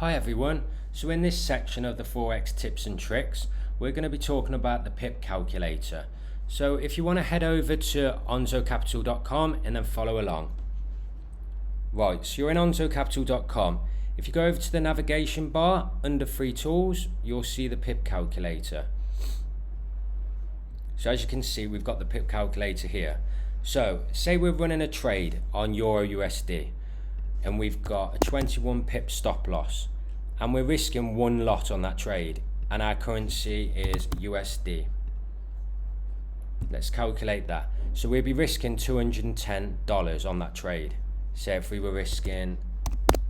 Hi everyone, so in this section of the Forex tips and tricks, we're going to be talking about the pip calculator. So if you want to head over to onzocapital.com and then follow along. Right, so you're in onzocapital.com. If you go over to the navigation bar under free tools, you'll see the pip calculator. So as you can see, we've got the pip calculator here. So say we're running a trade on Euro USD and we've got a 21 pip stop loss and we're risking one lot on that trade and our currency is USD. Let's calculate that. So we'd be risking $210 on that trade. Say if we were risking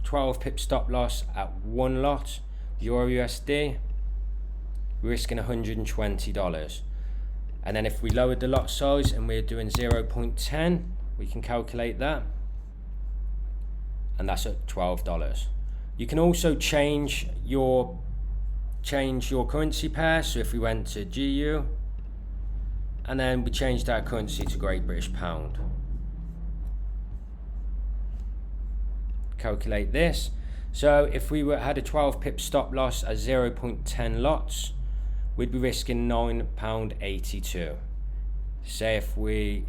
12 pip stop loss at one lot Euro USD, we're risking $120. And then if we lowered the lot size and we're doing 0.10, we can calculate that, and that's at $12. You can also change your currency pair. So if we went to GU and then we changed our currency to Great British Pound, calculate this. So if we had a 12 pip stop loss at 0.10 lots, we'd be risking £9.82. Say if we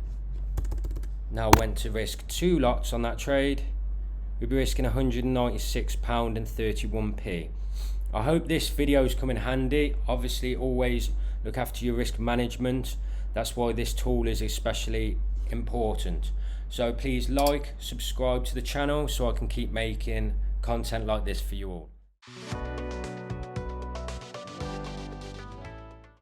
now went to risk 2 lots on that trade, we'd be risking £196.31. I hope this video is coming handy. Obviously always look after your risk management. That's why this tool is especially important. So please like, subscribe to the channel so I can keep making content like this for you all.